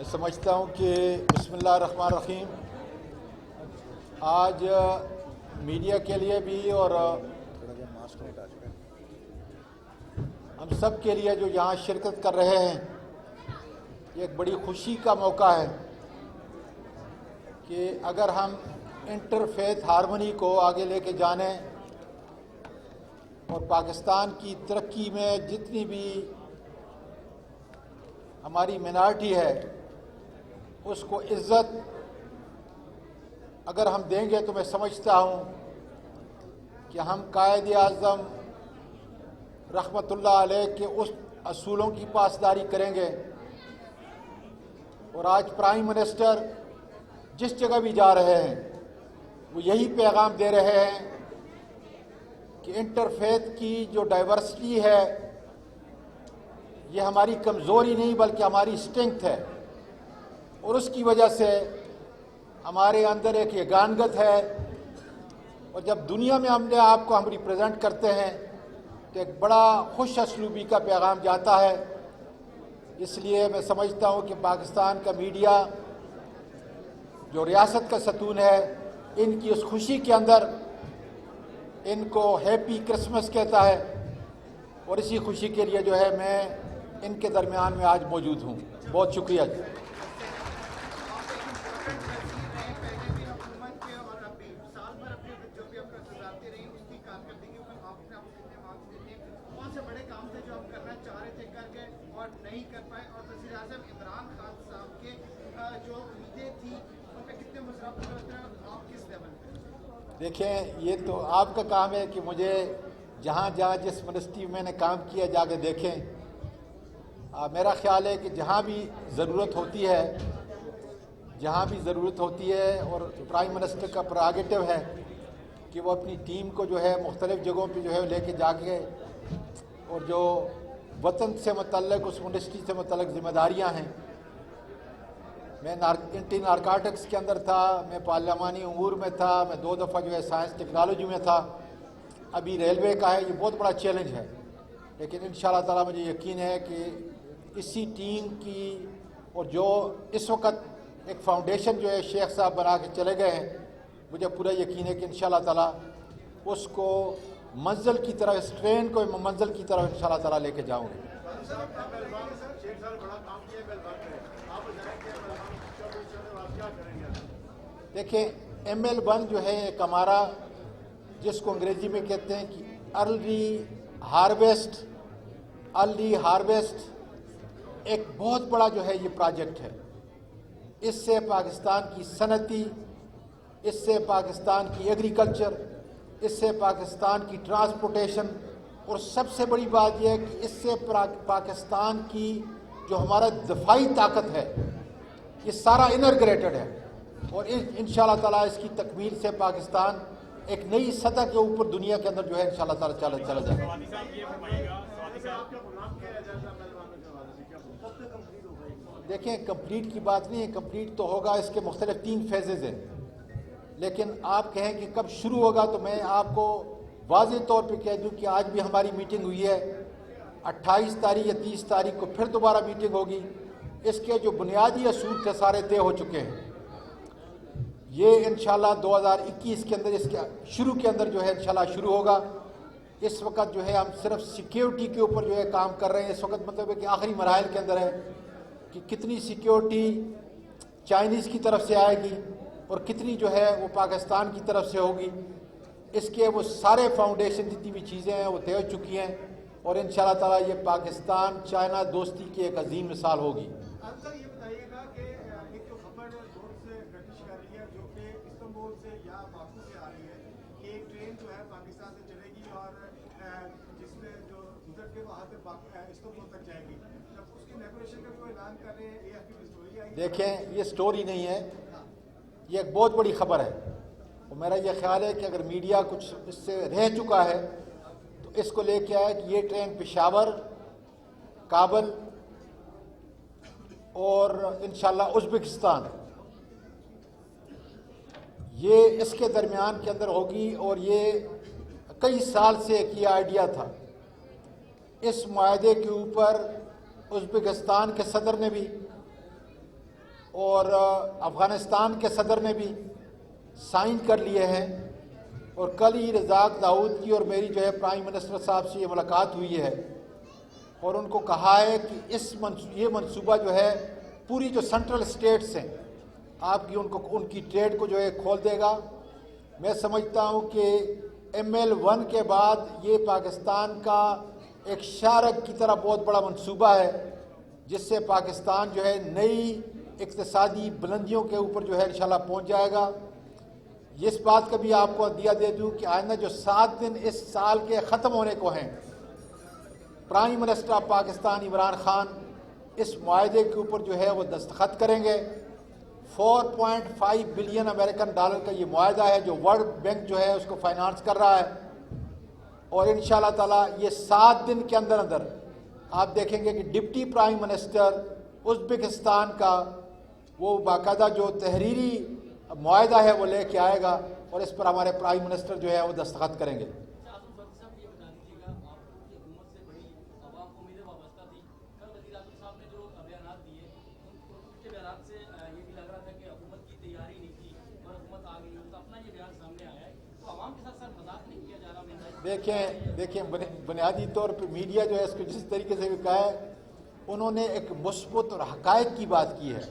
میں سمجھتا ہوں کہ بسم اللہ الرحمن الرحیم آج میڈیا کے لیے بھی اور ہم سب کے لیے جو یہاں شرکت کر رہے ہیں یہ ایک بڑی خوشی کا موقع ہے کہ اگر ہم انٹر فیتھ ہارمونی کو آگے لے کے جانیں اور پاکستان کی ترقی میں جتنی بھی ہماری مائنارٹی ہے اس کو عزت اگر ہم دیں گے تو میں سمجھتا ہوں کہ ہم قائد اعظم رحمۃ اللہ علیہ کے اس اصولوں کی پاسداری کریں گے۔ اور آج پرائم منسٹر جس جگہ بھی جا رہے ہیں وہ یہی پیغام دے رہے ہیں کہ انٹر فیتھ کی جو ڈائیورسٹی ہے یہ ہماری کمزوری نہیں بلکہ ہماری اسٹرینگتھ ہے، اور اس کی وجہ سے ہمارے اندر ایک یگانگت ہے، اور جب دنیا میں ہم ریپرزینٹ کرتے ہیں تو ایک بڑا خوش اسلوبی کا پیغام جاتا ہے۔ اس لیے میں سمجھتا ہوں کہ پاکستان کا میڈیا جو ریاست کا ستون ہے ان کی اس خوشی کے اندر ان کو ہیپی کرسمس کہتا ہے، اور اسی خوشی کے لیے جو ہے میں ان کے درمیان میں آج موجود ہوں۔ بہت شکریہ جی۔ نہیں کر پائے اور وزیر اعظم عمران خان صاحب کے جو امیدیں تھیں ان پہ کتنے مذاکرات آپ کس لیول پہ؟ دیکھیں یہ تو آپ کا کام ہے کہ مجھے جہاں جہاں جس منسٹری میں نے کام کیا جا کے دیکھیں۔ میرا خیال ہے کہ جہاں بھی ضرورت ہوتی ہے اور پرائم منسٹر کا پریروگیٹو ہے کہ وہ اپنی ٹیم کو جو ہے مختلف جگہوں پہ جو ہے لے کے جا کے اور جو وطن سے متعلق اس منسٹری سے متعلق ذمہ داریاں ہیں۔ میں اینٹی نارکوٹکس کے اندر تھا، میں پارلیمانی امور میں تھا، میں 2 دفعہ جو ہے سائنس ٹیکنالوجی میں تھا، ابھی ریلوے کا ہے۔ یہ بہت بڑا چیلنج ہے، لیکن انشاءاللہ تعالی مجھے یقین ہے کہ اسی ٹیم کی اور جو اس وقت ایک فاؤنڈیشن جو ہے شیخ صاحب بنا کے چلے گئے ہیں، مجھے پورا یقین ہے کہ انشاءاللہ تعالی اس کو منزل کی طرف، اس ٹرین کو منزل کی طرف انشاءاللہ تعالی لے کے جاؤں گے۔ دیکھیں ML1 جو ہے ایک ہمارا جس کو انگریزی میں کہتے ہیں کہ ارلی ہارویسٹ ایک بہت بڑا جو ہے یہ پروجیکٹ ہے۔ اس سے پاکستان کی صنعتی، اس سے پاکستان کی ایگریکلچر، اس سے پاکستان کی ٹرانسپورٹیشن، اور سب سے بڑی بات یہ ہے کہ اس سے پاکستان کی جو ہمارا دفاعی طاقت ہے یہ سارا انٹیگریٹڈ ہے، اور انشاءاللہ تعالیٰ اس کی تکمیل سے پاکستان ایک نئی سطح کے اوپر دنیا کے اندر جو ہے انشاءاللہ تعالیٰ چلا جائے گا۔ دیکھیں کمپلیٹ کی بات نہیں ہے، کمپلیٹ تو ہوگا، اس کے مختلف 3 فیزز ہیں، لیکن آپ کہیں کہ کب شروع ہوگا تو میں آپ کو واضح طور پہ کہہ دوں کہ آج بھی ہماری میٹنگ ہوئی ہے، 28 تاریخ یا 30 تاریخ کو پھر دوبارہ میٹنگ ہوگی۔ اس کے جو بنیادی اصول تھے سارے طے ہو چکے ہیں۔ یہ انشاءاللہ 2021 کے اندر اس کے شروع کے اندر جو ہے انشاءاللہ شروع ہوگا۔ اس وقت جو ہے ہم صرف سیکیورٹی کے اوپر جو ہے کام کر رہے ہیں، اس وقت مطلب ہے کہ آخری مراحل کے اندر ہے کہ کتنی سیکیورٹی چائنیز کی طرف سے آئے گی اور کتنی جو ہے وہ پاکستان کی طرف سے ہوگی۔ اس کے وہ سارے فاؤنڈیشن جتنی بھی چیزیں ہیں وہ طے ہو چکی ہیں، اور انشاءاللہ تعالیٰ یہ پاکستان چائنا دوستی کی ایک عظیم مثال ہوگی۔ سر یہ بتائیے گا کہ ایک تو خبر زور سے گردش کر رہی ہے جو کہ استنبول سے یا باکو سے آ رہی ہے کہ ایک ٹرین جو ہے پاکستان سے چلے گی اور جس میں جو گزر کے وہاں سے استنبول تک جائے گی، جب اس کی نیگوشیشن کا بھی وہ اعلان کر رہے ہیں AFP کی اسٹوری آئی۔ دیکھیں یہ سٹوری نہیں ہے، یہ ایک بہت بڑی خبر ہے، اور میرا یہ خیال ہے کہ اگر میڈیا کچھ اس سے رہ چکا ہے تو اس کو لے کے آئے کہ یہ ٹرین پشاور، کابل اور انشاءاللہ ازبکستان یہ اس کے درمیان کے اندر ہوگی، اور یہ کئی سال سے ایک یہ آئیڈیا تھا۔ اس معاہدے کے اوپر ازبکستان کے صدر نے بھی اور افغانستان کے صدر نے بھی سائن کر لیے ہیں، اور کل ہی رزاق داؤد کی اور میری جو ہے پرائم منسٹر صاحب سے یہ ملاقات ہوئی ہے، اور ان کو کہا ہے کہ یہ منصوبہ جو ہے پوری جو سینٹرل اسٹیٹس ہیں آپ کی ان کی ٹریڈ کو جو ہے کھول دے گا۔ میں سمجھتا ہوں کہ ML1 کے بعد یہ پاکستان کا ایک شارک کی طرح بہت بڑا منصوبہ ہے، جس سے پاکستان جو ہے نئی اقتصادی بلندیوں کے اوپر جو ہے انشاءاللہ پہنچ جائے گا۔ اس بات کا بھی آپ کو عندیہ دے دوں کہ آئندہ جو 7 دن اس سال کے ختم ہونے کو ہیں، prime minister of Pakistan Imran Khan اس معاہدے کے اوپر جو ہے وہ دستخط کریں گے۔ 4.5 بلین امریکن ڈالر کا یہ معاہدہ ہے جو ورلڈ بینک جو ہے اس کو فائنانس کر رہا ہے، اور انشاءاللہ تعالیٰ یہ 7 دن کے اندر اندر آپ دیکھیں گے کہ ڈپٹی پرائم منسٹر ازبکستان کا وہ باقاعدہ جو تحریری معاہدہ ہے وہ لے کے آئے گا، اور اس پر ہمارے پرائم منسٹر جو ہے وہ دستخط کریں گے۔ دیکھیں بنیادی طور پہ میڈیا جو ہے اس کو جس طریقے سے بھی کہا ہے، انہوں نے ایک مثبت اور حقائق کی بات کی ہے۔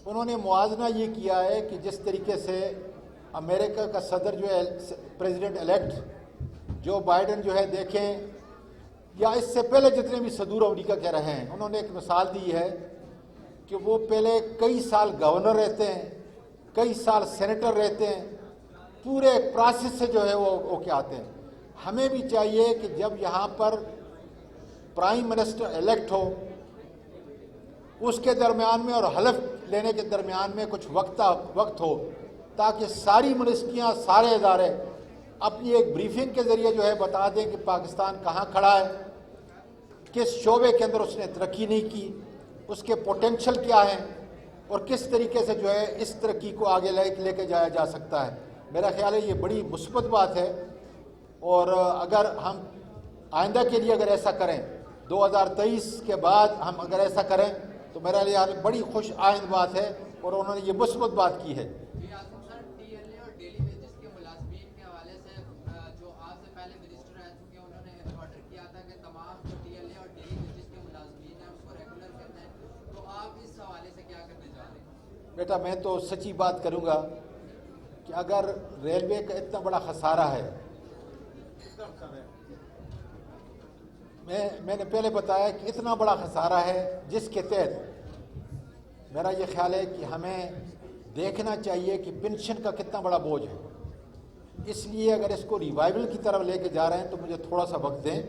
انہوں نے موازنہ یہ کیا ہے کہ جس طریقے سے امریکہ کا صدر جو ہے پریزیڈنٹ الیکٹ جو بائیڈن جو ہے دیکھیں، یا اس سے پہلے جتنے بھی صدور امریکہ کے رہے ہیں، انہوں نے ایک مثال دی ہے کہ وہ پہلے کئی سال گورنر رہتے ہیں، کئی سال سینیٹر رہتے ہیں، پورے پروسیس سے جو ہے وہ کیا آتے ہیں۔ ہمیں بھی چاہیے کہ جب یہاں پر پرائم منسٹر الیکٹ ہو، اس کے درمیان میں اور حلف لینے کے درمیان میں کچھ وقت ہو، تاکہ ساری منسٹریاں، سارے ادارے اپنی ایک بریفنگ کے ذریعے جو ہے بتا دیں کہ پاکستان کہاں کھڑا ہے، کس شعبے کے اندر اس نے ترقی نہیں کی، اس کے پوٹینشل کیا ہیں، اور کس طریقے سے جو ہے اس ترقی کو آگے لے کے جایا جا سکتا ہے۔ میرا خیال ہے یہ بڑی مثبت بات ہے، اور اگر ہم آئندہ کے لیے اگر ایسا کریں، 2023 کے بعد ہم اگر ایسا کریں تو میرا خیال بڑی خوش آئند بات ہے، اور انہوں نے یہ مثبت بات کی ہے۔ TLA اور ڈیلی ویجز کے ملازمین کے حوالے سے جو آپ سے پہلے منسٹر رہ چکے ہیں، انہوں نے آرڈر کیا تھا کہ تمام جو TLA اور ڈیلی ویجز کے ملازمین ہیں اس کو ریگولر کرنا ہے، تو آپ اس حوالے سے کیا کرنے جا رہے ہیں؟ بیٹا میں تو سچی بات کروں گا کہ اگر ریلوے کا اتنا بڑا خسارہ ہے، میں نے پہلے بتایا کہ اتنا بڑا خسارہ ہے جس کے تحت میرا یہ خیال ہے کہ ہمیں دیکھنا چاہیے کہ پنشن کا کتنا بڑا بوجھ ہے۔ اس لیے اگر اس کو ریوائول کی طرف لے کے جا رہے ہیں تو مجھے تھوڑا سا وقت دیں۔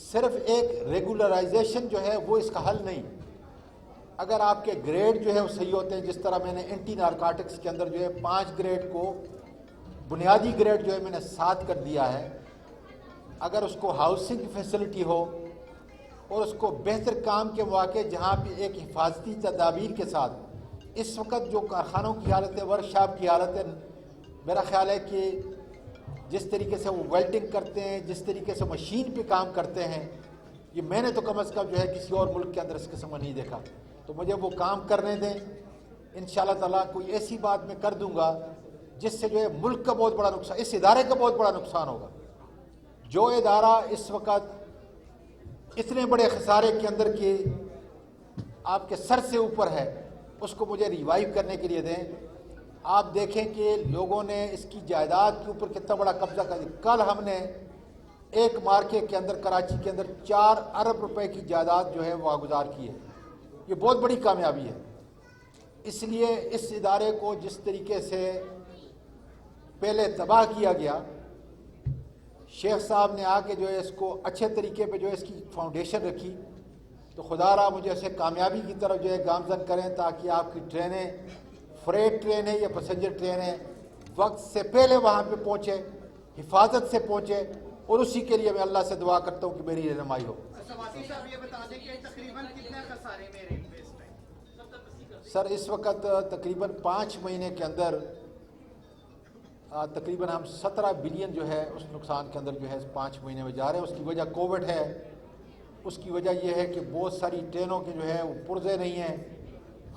صرف ایک ریگولرائزیشن جو ہے وہ اس کا حل نہیں۔ اگر آپ کے گریڈ جو ہے وہ صحیح ہوتے ہیں، جس طرح میں نے اینٹی نارکوٹکس کے اندر جو ہے 5 گریڈ کو بنیادی گریڈ جو ہے میں نے 7 کر دیا ہے، اگر اس کو ہاؤسنگ کی فیسلٹی ہو اور اس کو بہتر کام کے مواقع جہاں پہ ایک حفاظتی تدابیر کے ساتھ، اس وقت جو کارخانوں کی حالت ہے، ورکشاپ کی حالت ہے، میرا خیال ہے کہ جس طریقے سے وہ ویلڈنگ کرتے ہیں، جس طریقے سے مشین پہ کام کرتے ہیں، یہ میں نے تو کم از کم جو ہے کسی اور ملک کے اندر اس قسم کا نہیں دیکھا۔ تو مجھے وہ کام کرنے دیں، انشاءاللہ تعالیٰ کوئی ایسی بات میں کر دوں گا جس سے جو ہے ملک کا بہت بڑا نقصان، اس ادارے کا بہت بڑا نقصان ہوگا۔ جو ادارہ اس وقت اتنے بڑے خسارے کے اندر کے آپ کے سر سے اوپر ہے، اس کو مجھے ریوائیو کرنے کے لیے دیں۔ آپ دیکھیں کہ لوگوں نے اس کی جائیداد کے اوپر کتنا بڑا قبضہ کر دیا۔ کل ہم نے ایک مارکے کے اندر، کراچی کے اندر 4 ارب روپے کی جائیداد جو ہے وہ واگزار کی ہے۔ یہ بہت بڑی کامیابی ہے۔ اس لیے اس ادارے کو جس طریقے سے پہلے تباہ کیا گیا، شیخ صاحب نے آ کے جو ہے اس کو اچھے طریقے پہ جو ہے اس کی فاؤنڈیشن رکھی، تو خدا را مجھے اسے کامیابی کی طرف جو ہے گامزن کریں، تاکہ آپ کی ٹرینیں، فریٹ ٹرین ہے یا پیسنجر ٹرین ہے، وقت سے پہلے وہاں پہ پہنچے، حفاظت سے پہنچے، اور اسی کے لیے میں اللہ سے دعا کرتا ہوں کہ میری رہنمائی ہو۔ صاحب یہ بتا دیں کہ تقریباً کتنے خسارے میں ریلوے اس ٹائم؟ سر اس وقت تقریباً 5 مہینے کے اندر تقریباً ہم 17 بلین جو ہے اس نقصان کے اندر جو ہے 5 مہینے میں جا رہے ہیں۔ اس کی وجہ کووڈ ہے، اس کی وجہ یہ ہے کہ بہت ساری ٹرینوں کے جو ہے وہ پرزے نہیں ہیں،